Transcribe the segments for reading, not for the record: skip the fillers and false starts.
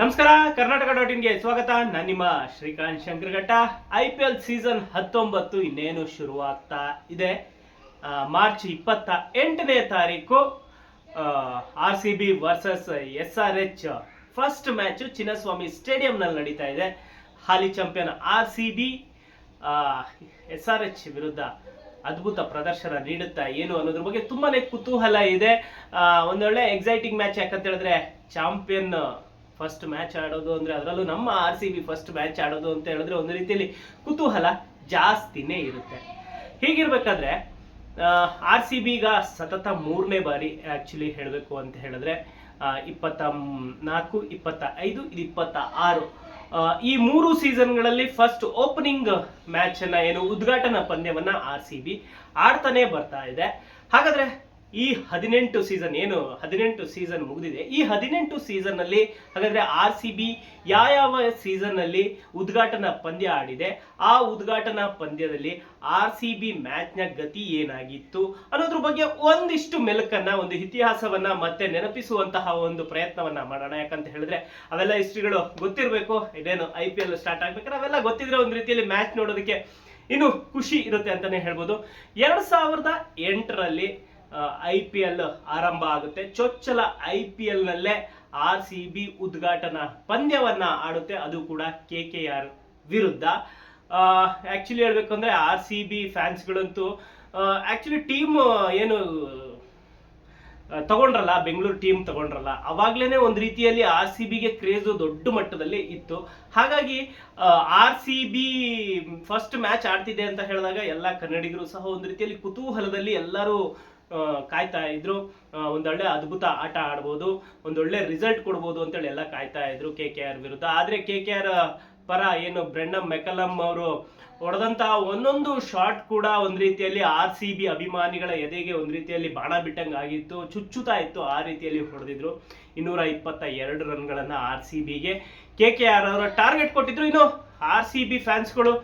ನಮಸ್ಕಾರ, ಕರ್ನಾಟಕ.in ಗೆ ಸ್ವಾಗತ. ನಾನು ನಿಮ್ಮ ಶ್ರೀಕಾಂತ್ ಶಂಕರಘಟ್ಟ. IPL ಸೀಸನ್ 19 ಇನ್ನೇನು ಶುರುವಾಗ್ತಾ ಇದೆ. ಮಾರ್ಚ್ 28ನೇ ತಾರೀಕು RCB versus SRH first match Chinnaswamy ಸ್ಟೇಡಿಯಂನಲ್ಲಿ ನಡೀತಾ ಇದೆ. ಹಾಲಿ ಚಾಂಪಿಯನ್ RCB SRH ವಿರುದ್ಧ ಅದ್ಭುತ ಪ್ರದರ್ಶನ ನೀಡುತ್ತಾ ಏನು ಅನ್ನೋದ್ರ ಬಗ್ಗೆ ತುಂಬಾನೇ ಕುತೂಹಲ ಇದೆ. ಒಂದೊಳ್ಳೆ ಎಕ್ಸೈಟಿಂಗ್ ಮ್ಯಾಚ್. ಯಾಕಂತ ಹೇಳಿದ್ರೆ ಚಾಂಪಿಯನ್ ಫಸ್ಟ್ ಮ್ಯಾಚ್ ಆಡೋದು ಅಂದ್ರೆ, ಅದರಲ್ಲೂ ನಮ್ಮ RCB ಫಸ್ಟ್ ಮ್ಯಾಚ್ ಆಡೋದು ಅಂತ ಹೇಳಿದ್ರೆ ಒಂದು ರೀತಿಯಲ್ಲಿ ಕುತೂಹಲ ಜಾಸ್ತಿನೇ ಇರುತ್ತೆ. ಹೀಗಿರ್ಬೇಕಾದ್ರೆ RCB ಈಗ ಸತತ 3ನೇ ಬಾರಿ ಆಕ್ಚುಲಿ ಹೇಳಬೇಕು ಅಂತ ಹೇಳಿದ್ರೆ 24, 25, 26 ಈ 3 ಸೀಸನ್ಗಳಲ್ಲಿ ಫಸ್ಟ್ ಓಪನಿಂಗ್ ಮ್ಯಾಚ್ ಅನ್ನ ಏನು ಉದ್ಘಾಟನಾ ಪಂದ್ಯವನ್ನ RCB ಆಡ್ತಾನೆ ಬರ್ತಾ ಇದೆ. ಹಾಗಾದ್ರೆ ಈ 18 ಸೀಸನ್ ಮುಗಿದಿದೆ. ಈ 18 ಸೀಸನ್ ಅಲ್ಲಿ ಹಾಗಾದ್ರೆ RCB ಯಾವ ಸೀಸನ್ ಅಲ್ಲಿ ಉದ್ಘಾಟನಾ ಪಂದ್ಯ ಆಡಿದೆ, ಆ ಉದ್ಘಾಟನಾ ಪಂದ್ಯದಲ್ಲಿ RCB ಮ್ಯಾಚ್ ನ ಗತಿ ಏನಾಗಿತ್ತು ಅನ್ನೋದ್ರ ಬಗ್ಗೆ ಒಂದಿಷ್ಟು ಮೆಲುಕನ್ನ, ಒಂದು ಇತಿಹಾಸವನ್ನ ಮತ್ತೆ ನೆನಪಿಸುವಂತಹ ಒಂದು ಪ್ರಯತ್ನವನ್ನ ಮಾಡೋಣ. ಯಾಕಂತ ಹೇಳಿದ್ರೆ ಅವೆಲ್ಲ ಹಿಸ್ಟ್ರಿಗಳು ಗೊತ್ತಿರಬೇಕು. ಇದೇನು IPL ಸ್ಟಾರ್ಟ್ ಆಗ್ಬೇಕಾದ್ರೆ ಅವೆಲ್ಲ ಗೊತ್ತಿದ್ರೆ ಒಂದು ರೀತಿಯಲ್ಲಿ ಮ್ಯಾಚ್ ನೋಡೋದಕ್ಕೆ ಇನ್ನು ಖುಷಿ ಇರುತ್ತೆ ಅಂತಾನೆ ಹೇಳ್ಬೋದು. 2008ರಲ್ಲಿ IPL ಆರಂಭ ಆಗುತ್ತೆ. ಚೊಚ್ಚಲ IPL ನಲ್ಲೇ RCB ಉದ್ಘಾಟನಾ ಪಂದ್ಯವನ್ನ ಆಡುತ್ತೆ, ಅದು ಕೂಡ KKR ವಿರುದ್ಧ. ಆಕ್ಚುಲಿ ಹೇಳ್ಬೇಕು ಅಂದ್ರೆ RCB ಫ್ಯಾನ್ಸ್ಗಳಂತೂ ಆಕ್ಚುಲಿ ಟೀಮ್ ಏನು ತಗೊಂಡ್ರಲ್ಲ, ಬೆಂಗಳೂರು ಟೀಮ್ ತಗೊಂಡ್ರಲ್ಲ, ಅವಾಗ್ಲೇನೆ ಒಂದು ರೀತಿಯಲ್ಲಿ RCBಗೆ ಕ್ರೇಜು ದೊಡ್ಡ ಮಟ್ಟದಲ್ಲಿ ಇತ್ತು. ಹಾಗಾಗಿ RCB ಫಸ್ಟ್ ಮ್ಯಾಚ್ ಆಡ್ತಿದೆ ಅಂತ ಹೇಳಿದಾಗ ಎಲ್ಲ ಕನ್ನಡಿಗರು ಸಹ ಒಂದು ರೀತಿಯಲ್ಲಿ ಕುತೂಹಲದಲ್ಲಿ ಎಲ್ಲರೂ ಕಾಯ್ತಾ ಇದ್ರು. ಒಂದೊಳ್ಳೆ ಅದ್ಭುತ ಆಟ ಆಡ್ಬೋದು, ಒಂದೊಳ್ಳೆ ರಿಸಲ್ಟ್ ಕೊಡ್ಬೋದು ಅಂತೇಳಿ ಎಲ್ಲ ಕಾಯ್ತಾ ಇದ್ರು KKR ವಿರುದ್ಧ. ಆದ್ರೆ KKR ಪರ ಏನು ಬ್ರೆಂಡಮ್ ಮೆಕಲಮ್ ಅವರು ಹೊಡೆದಂತಹ ಒಂದೊಂದು ಶಾಟ್ ಕೂಡ ಒಂದು ರೀತಿಯಲ್ಲಿ RCB ಅಭಿಮಾನಿಗಳ ಎದೆಗೆ ಒಂದು ರೀತಿಯಲ್ಲಿ ಬಾಣ ಬಿಟ್ಟಂಗೆ ಆಗಿತ್ತು, ಚುಚ್ಚುತ್ತಾ ಇತ್ತು. ಆ ರೀತಿಯಲ್ಲಿ ಹೊಡೆದಿದ್ರು. 222 ರನ್ಗಳನ್ನ RCBಗೆ KKR ಅವರ ಟಾರ್ಗೆಟ್ ಕೊಟ್ಟಿದ್ರು. ಇನ್ನು RCB ಫ್ಯಾನ್ಸ್ಗಳು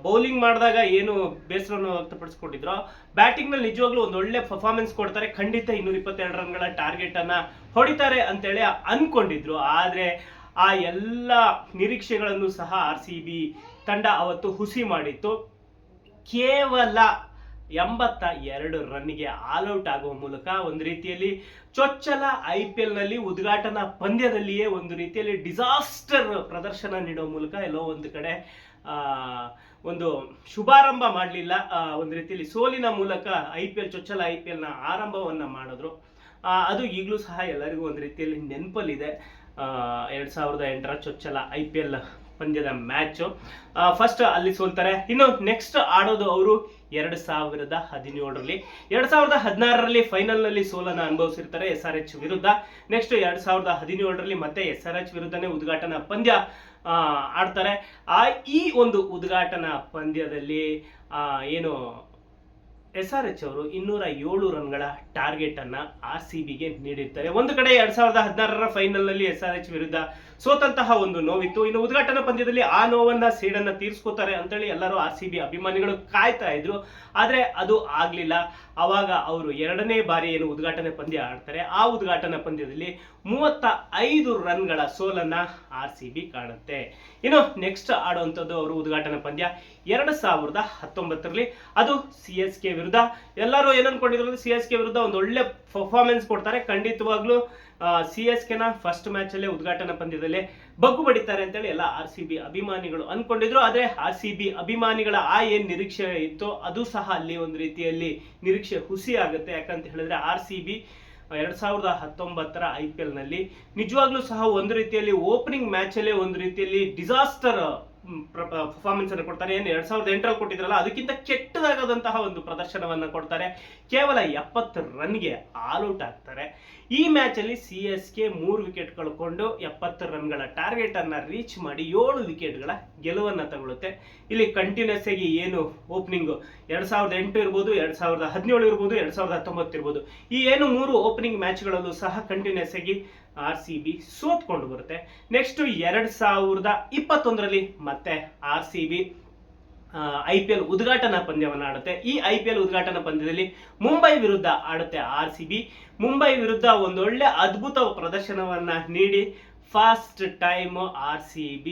ಬೌಲಿಂಗ್ ಮಾಡಿದಾಗ ಏನು ಬೇಸರವನ್ನು ವ್ಯಕ್ತಪಡಿಸ್ಕೊಂಡಿದ್ರು, ಬ್ಯಾಟಿಂಗ್ ನಲ್ಲಿ ನಿಜವಾಗ್ಲೂ ಒಂದು ಒಳ್ಳೆ ಪರ್ಫಾರ್ಮೆನ್ಸ್ ಕೊಡ್ತಾರೆ, ಖಂಡಿತ 222 ರನ್ಗಳ ಟಾರ್ಗೆಟ್ ಅನ್ನ ಹೊಡಿತಾರೆ ಅಂತೇಳಿ ಅನ್ಕೊಂಡಿದ್ರು. ಆದ್ರೆ ಆ ಎಲ್ಲ ನಿರೀಕ್ಷೆಗಳನ್ನು ಸಹ RCB ತಂಡ ಅವತ್ತು ಹುಸಿ ಮಾಡಿತ್ತು. ಕೇವಲ 82 ರನ್ಗೆ ಆಲ್ಔಟ್ ಆಗುವ ಮೂಲಕ ಒಂದು ರೀತಿಯಲ್ಲಿ ಚೊಚ್ಚಲ IPL ನಲ್ಲಿ ಉದ್ಘಾಟನಾ ಪಂದ್ಯದಲ್ಲಿಯೇ ಒಂದು ರೀತಿಯಲ್ಲಿ ಡಿಸಾಸ್ಟರ್ ಪ್ರದರ್ಶನ ನೀಡುವ ಮೂಲಕ ಎಲ್ಲೋ ಒಂದು ಕಡೆ ಒಂದು ಶುಭಾರಂಭ ಮಾಡಲಿಲ್ಲ. ಒಂದು ರೀತಿಯಲ್ಲಿ ಸೋಲಿನ ಮೂಲಕ ಚೊಚ್ಚಲ IPL ನ ಆರಂಭವನ್ನ ಮಾಡಿದ್ರು. ಅದು ಈಗಲೂ ಸಹ ಎಲ್ಲರಿಗೂ ಒಂದು ರೀತಿಯಲ್ಲಿ ನೆನಪಲ್ಲಿದೆ. 2008ರ ಚೊಚ್ಚಲ IPL ಪಂದ್ಯದ ಮ್ಯಾಚ್ ಫಸ್ಟ್ ಅಲ್ಲಿ ಸೋಲ್ತಾರೆ. ಇನ್ನು ನೆಕ್ಸ್ಟ್ ಆಡೋದು ಅವರು 2017ರಲ್ಲಿ. 2016ರಲ್ಲಿ ಫೈನಲ್ ನಲ್ಲಿ ಸೋಲನ್ನ ಅನುಭವಿಸಿರ್ತಾರೆ SRH ವಿರುದ್ಧ. ನೆಕ್ಸ್ಟ್ 2017ರಲ್ಲಿ ಮತ್ತೆ SRH ವಿರುದ್ಧನೇ ಉದ್ಘಾಟನಾ ಪಂದ್ಯ ಆಡ್ತಾರೆ. ಈ ಒಂದು ಉದ್ಘಾಟನಾ ಪಂದ್ಯದಲ್ಲಿ ಏನು SRH ಅವರು 207 ರನ್ಗಳ ಟಾರ್ಗೆಟ್ ಅನ್ನ RCBಗೆ ನೀಡಿರ್ತಾರೆ. ಒಂದು ಕಡೆ 2016ರ ಫೈನಲ್ ನಲ್ಲಿ SRH ವಿರುದ್ಧ ಸೋತಂತಹ ಒಂದು ನೋವಿತ್ತು. ಇನ್ನು ಉದ್ಘಾಟನಾ ಪಂದ್ಯದಲ್ಲಿ ಆ ನೋವನ್ನ ಸೇಡನ್ನ ತೀರ್ಸ್ಕೋತಾರೆ ಅಂತೇಳಿ ಎಲ್ಲರೂ RCB ಅಭಿಮಾನಿಗಳು ಕಾಯ್ತಾ ಇದ್ರು. ಆದ್ರೆ ಅದು ಆಗ್ಲಿಲ್ಲ. ಅವಾಗ ಅವರು 2ನೇ ಬಾರಿ ಏನು ಉದ್ಘಾಟನಾ ಪಂದ್ಯ ಆಡ್ತಾರೆ. ಆ ಉದ್ಘಾಟನಾ ಪಂದ್ಯದಲ್ಲಿ 35 ರನ್ಗಳ ಸೋಲನ್ನ RCB ಕಾಣುತ್ತೆ. ಇನ್ನು ನೆಕ್ಸ್ಟ್ ಆಡುವಂಥದ್ದು ಅವರು ಉದ್ಘಾಟನಾ ಪಂದ್ಯ 2019ರಲ್ಲಿ, ಅದು CSK ವಿರುದ್ಧ. ಎಲ್ಲರೂ ಏನ್ ಅನ್ಕೊಂಡಿದ್ರು, CSK ವಿರುದ್ಧ ಒಂದು ಒಳ್ಳೆ ಪರ್ಫಾರ್ಮೆನ್ಸ್ ಕೊಡ್ತಾರೆ, ಖಂಡಿತವಾಗ್ಲೂ CSKನ ಫಸ್ಟ್ ಮ್ಯಾಚ್ ಅಲ್ಲೇ ಉದ್ಘಾಟನಾ ಪಂದ್ಯದಲ್ಲೇ ಬಗ್ಗು ಬಡಿತಾರೆ ಅಂತೇಳಿ ಎಲ್ಲ RCB ಅಭಿಮಾನಿಗಳು ಅನ್ಕೊಂಡಿದ್ರು. ಆದ್ರೆ RCB ಅಭಿಮಾನಿಗಳ ಏನ್ ನಿರೀಕ್ಷೆ ಇತ್ತು ಅದು ಸಹ ಅಲ್ಲಿ ಒಂದು ರೀತಿಯಲ್ಲಿ ನಿರೀಕ್ಷೆ ಹುಸಿ ಆಗುತ್ತೆ. ಯಾಕಂತ ಹೇಳಿದ್ರೆ RCB 2019ರ IPL ನಲ್ಲಿ ನಿಜವಾಗ್ಲೂ ಸಹ ಒಂದು ರೀತಿಯಲ್ಲಿ ಓಪನಿಂಗ್ ಮ್ಯಾಚ್ ಅಲ್ಲೇ ಒಂದು ರೀತಿಯಲ್ಲಿ ಡಿಸಾಸ್ಟರ್ ಪರ್ಫಾರ್ಮೆನ್ಸ್ ಅನ್ನು ಕೊಡ್ತಾರೆ. ಏನು 2008ರಲ್ಲಿ ಕೊಟ್ಟಿದ್ರಲ್ಲ ಅದಕ್ಕಿಂತ ಕೆಟ್ಟದಾಗದಂತಹ ಒಂದು ಪ್ರದರ್ಶನವನ್ನ ಕೊಡ್ತಾರೆ. ಕೇವಲ 70 ರನ್ಗೆ ಆಲ್ಔಟ್ ಆಗ್ತಾರೆ. ಈ ಮ್ಯಾಚ್ ಅಲ್ಲಿ CSK 3 ವಿಕೆಟ್ ಕಳ್ಕೊಂಡು 70 ರನ್ಗಳ ಟಾರ್ಗೆಟ್ ಅನ್ನ ರೀಚ್ ಮಾಡಿ 7 ವಿಕೆಟ್ಗಳ ಗೆಲುವನ್ನ ತಗೊಳುತ್ತೆ. ಇಲ್ಲಿ ಕಂಟಿನ್ಯೂಸ್ ಆಗಿ ಏನು ಓಪನಿಂಗ್ 2008 ಇರ್ಬೋದು, 2017 ಇರ್ಬೋದು, 2019 ಇರ್ಬೋದು, ಈ ಏನು 3 ಓಪನಿಂಗ್ ಮ್ಯಾಚ್ಗಳಲ್ಲೂ ಸಹ ಕಂಟಿನ್ಯೂಸ್ ಆಗಿ RCB ಸೋತ್ಕೊಂಡು ಬರುತ್ತೆ. ನೆಕ್ಸ್ಟ್ 2021ರಲ್ಲಿ ಮತ್ತೆ RCB IPL ಉದ್ಘಾಟನಾ ಪಂದ್ಯವನ್ನು ಆಡುತ್ತೆ. ಈ IPL ಉದ್ಘಾಟನಾ ಪಂದ್ಯದಲ್ಲಿ ಮುಂಬೈ ವಿರುದ್ಧ ಆಡುತ್ತೆ RCB. ಮುಂಬೈ ವಿರುದ್ಧ ಒಂದೊಳ್ಳೆ ಅದ್ಭುತ ಪ್ರದರ್ಶನವನ್ನ ನೀಡಿ ಫಸ್ಟ್ ಟೈಮ್ RCB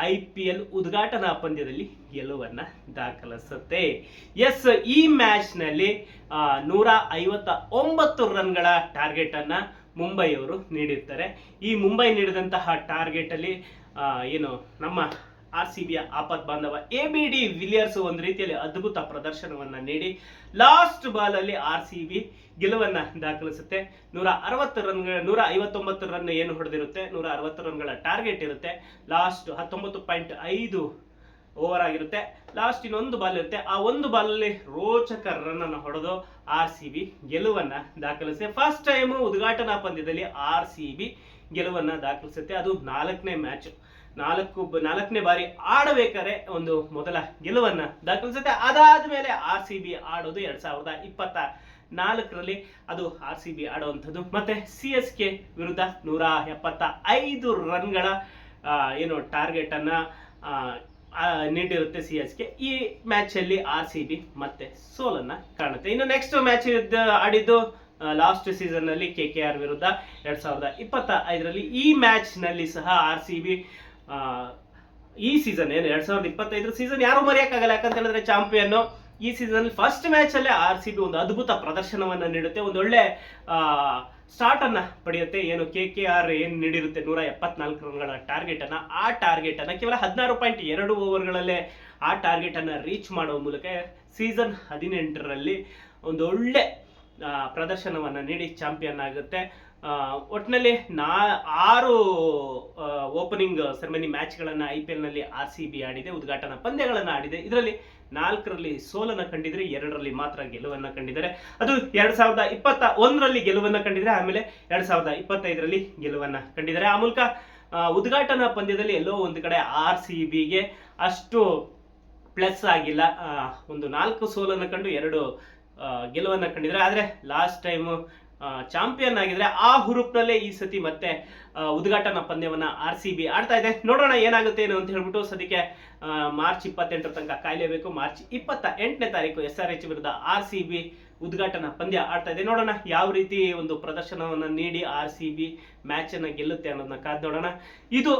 IPL ಉದ್ಘಾಟನಾ ಪಂದ್ಯದಲ್ಲಿ ಗೆಲುವನ್ನ ದಾಖಲಿಸುತ್ತೆ. ಎಸ್, ಈ ಮ್ಯಾಚ್ ನಲ್ಲಿ 159 ರನ್ಗಳ ಟಾರ್ಗೆಟ್ ಅನ್ನ ಮುಂಬೈಯವರು ನೀಡಿರ್ತಾರೆ. ಈ ಮುಂಬೈ ನೀಡಿದಂತಹ ಟಾರ್ಗೆಟ್ ಅಲ್ಲಿ ಏನು ನಮ್ಮ RCBಯ ಆಪತ್ ಬಾಂಧವ ABD ವಿಲಿಯರ್ಸ್ ಒಂದು ರೀತಿಯಲ್ಲಿ ಅದ್ಭುತ ಪ್ರದರ್ಶನವನ್ನ ನೀಡಿ ಲಾಸ್ಟ್ ಬಾಲ್ ಅಲ್ಲಿ RCB ಗೆಲುವನ್ನ ದಾಖಲಿಸುತ್ತೆ. 159 ರನ್ ಏನು ಹೊಡೆದಿರುತ್ತೆ, 160 ರನ್ಗಳ ಟಾರ್ಗೆಟ್ ಇರುತ್ತೆ. ಲಾಸ್ಟ್ 19.5 ಓವರ್ ಆಗಿರುತ್ತೆ. ಲಾಸ್ಟ್ ಇನ್ನೊಂದು ಬಾಲ್ ಇರುತ್ತೆ. ಆ ಒಂದು ಬಾಲ್ ಅಲ್ಲಿ ರೋಚಕ ರನ್ ಅನ್ನು ಹೊಡೆದು RCB ಗೆಲುವನ್ನ ದಾಖಲಿಸುತ್ತೆ. ಫಸ್ಟ್ ಟೈಮ್ ಉದ್ಘಾಟನಾ ಪಂದ್ಯದಲ್ಲಿ RCB ಗೆಲುವನ್ನ ದಾಖಲಿಸುತ್ತೆ. ಅದು 4ನೇ ಮ್ಯಾಚ್, 4ನೇ ಬಾರಿ ಆಡಬೇಕಾದ್ರೆ ಒಂದು ಮೊದಲ ಗೆಲುವನ್ನ ದಾಖಲಿಸುತ್ತೆ. ಅದಾದ್ಮೇಲೆ RCB ಆಡೋದು 2024ರಲ್ಲಿ ಅದು RCB ಆಡುವಂಥದ್ದು. ಮತ್ತೆ CSK ವಿರುದ್ಧ 175 ರನ್ಗಳ ಏನು ಟಾರ್ಗೆಟ್ ಅನ್ನ ನೀಡಿರುತ್ತೆ CSK. ಈ ಮ್ಯಾಚ್ ಅಲ್ಲಿ RCB ಮತ್ತೆ ಸೋಲನ್ನ ಕಾಣುತ್ತೆ. ಇನ್ನು ನೆಕ್ಸ್ಟ್ ಮ್ಯಾಚ್ ಆಡಿದ್ದು ಲಾಸ್ಟ್ ಸೀಸನ್ ನಲ್ಲಿ KKR ವಿರುದ್ಧ 2025ರಲ್ಲಿ. ಈ ಮ್ಯಾಚ್ ನಲ್ಲಿ ಸಹ RCB ಈ ಸೀಸನ್ ಏನು 2025 ಸೀಸನ್ ಯಾರು ಮರೆಯಕ್ಕಾಗಲ್ಲ. ಯಾಕಂತ ಹೇಳಿದ್ರೆ ಚಾಂಪಿಯನ್. ಈ ಸೀಸನ್ ಫಸ್ಟ್ ಮ್ಯಾಚ್ ಅಲ್ಲೇ RCB ಒಂದು ಅದ್ಭುತ ಪ್ರದರ್ಶನವನ್ನ ನೀಡುತ್ತೆ, ಒಂದು ಒಳ್ಳೆ ಸ್ಟಾರ್ಟ್ ಅನ್ನ ಪಡೆಯುತ್ತೆ. ಏನು KKR ಏನು ನೀಡಿರುತ್ತೆ 174 ರನ್ಗಳ ಟಾರ್ಗೆಟ್ ಅನ್ನ, ಆ ಟಾರ್ಗೆಟ್ ಅನ್ನ ಕೇವಲ 16.2 ಓವರ್ಗಳಲ್ಲೇ ಆ ಟಾರ್ಗೆಟ್ ಅನ್ನ ರೀಚ್ ಮಾಡುವ ಮೂಲಕ ಸೀಸನ್ 18ರಲ್ಲಿ ಒಂದು ಒಳ್ಳೆ ಪ್ರದರ್ಶನವನ್ನ ನೀಡಿ ಚಾಂಪಿಯನ್ ಆಗುತ್ತೆ. ಒಟ್ಟಿನಲ್ಲಿ 6 ಓಪನಿಂಗ್ ಸೆರೆಮನಿ ಮ್ಯಾಚ್ಗಳನ್ನ IPL ನಲ್ಲಿ RCB ಆಡಿದೆ, ಉದ್ಘಾಟನಾ ಪಂದ್ಯಗಳನ್ನ ಆಡಿದೆ. ಇದರಲ್ಲಿ 4ರಲ್ಲಿ ಸೋಲನ್ನ ಕಂಡಿದ್ರೆ, 2ರಲ್ಲಿ ಮಾತ್ರ ಗೆಲುವನ್ನ ಕಂಡಿದ್ದಾರೆ. ಅದು 2021ರಲ್ಲಿ ಗೆಲುವನ್ನ ಕಂಡಿದ್ರೆ, ಆಮೇಲೆ 2025ರಲ್ಲಿ ಗೆಲುವನ್ನ ಕಂಡಿದ್ದಾರೆ. ಆ ಮೂಲಕ ಉದ್ಘಾಟನಾ ಪಂದ್ಯದಲ್ಲಿ ಎಲ್ಲೋ ಒಂದು ಕಡೆ RCBಗೆ ಅಷ್ಟು ಪ್ಲಸ್ ಆಗಿಲ್ಲ. ಒಂದು 4 ಸೋಲನ್ನ ಕಂಡು 2 ಗೆಲುವನ್ನ ಕಂಡಿದ್ದಾರೆ. ಆದ್ರೆ ಲಾಸ್ಟ್ ಟೈಮ್ ಚಾಂಪಿಯನ್ ಆಗಿದ್ರೆ ಆ ಹುರುಪ್ನಲ್ಲೇ ಈ ಸತಿ ಮತ್ತೆ ಉದ್ಘಾಟನಾ ಪಂದ್ಯವನ್ನ RCB ಆಡ್ತಾ ಇದೆ. ನೋಡೋಣ ಏನಾಗುತ್ತೆ ಏನು ಅಂತ ಹೇಳ್ಬಿಟ್ಟು ಸದ್ಯಕ್ಕೆ ಮಾರ್ಚ್ 28 ತನಕ ಕಾಯಲೇಬೇಕು. ಮಾರ್ಚ್ 28ನೇ ತಾರೀಕು SRH ವಿರುದ್ಧ RCB ಉದ್ಘಾಟನಾ ಪಂದ್ಯ ಆಡ್ತಾ ಇದೆ. ನೋಡೋಣ ಯಾವ ರೀತಿ ಒಂದು ಪ್ರದರ್ಶನವನ್ನ ನೀಡಿ RCB ಮ್ಯಾಚ್ ಅನ್ನ ಗೆಲ್ಲುತ್ತೆ ಅನ್ನೋದನ್ನ ಕಾದ್ ನೋಡೋಣ. ಇದು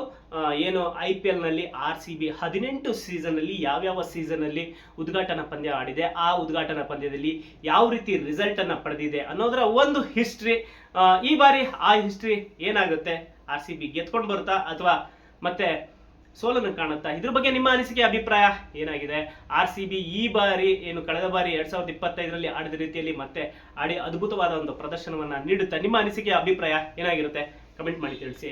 ಏನು IPL ನಲ್ಲಿ RCB 18 ಸೀಸನ್ ಅಲ್ಲಿ ಯಾವ್ಯಾವ ಸೀಸನ್ ಅಲ್ಲಿ ಉದ್ಘಾಟನಾ ಪಂದ್ಯ ಆಡಿದೆ, ಆ ಉದ್ಘಾಟನಾ ಪಂದ್ಯದಲ್ಲಿ ಯಾವ ರೀತಿ ರಿಸಲ್ಟ್ ಅನ್ನ ಪಡೆದಿದೆ ಅನ್ನೋದರ ಒಂದು ಹಿಸ್ಟ್ರಿ. ಈ ಬಾರಿ ಆ ಹಿಸ್ಟ್ರಿ ಏನಾಗುತ್ತೆ, RCB ಗೆದ್ಕೊಂಡು ಬರುತ್ತಾ ಅಥವಾ ಮತ್ತೆ ಸೋಲನ್ನು ಕಾಣುತ್ತಾ? ಇದ್ರ ಬಗ್ಗೆ ನಿಮ್ಮ ಅನಿಸಿಕೆ, ಅಭಿಪ್ರಾಯ ಏನಾಗಿದೆ? RCB ಈ ಬಾರಿ ಏನು ಕಳೆದ ಬಾರಿ 2025ರಲ್ಲಿ ಆಡಿದ ರೀತಿಯಲ್ಲಿ ಮತ್ತೆ ಆಡಿ ಅದ್ಭುತವಾದ ಒಂದು ಪ್ರದರ್ಶನವನ್ನ ನೀಡುತ್ತಾ? ನಿಮ್ಮ ಅನಿಸಿಕೆ, ಅಭಿಪ್ರಾಯ ಏನಾಗಿರುತ್ತೆ? ಕಮೆಂಟ್ ಮಾಡಿ ತಿಳಿಸಿ.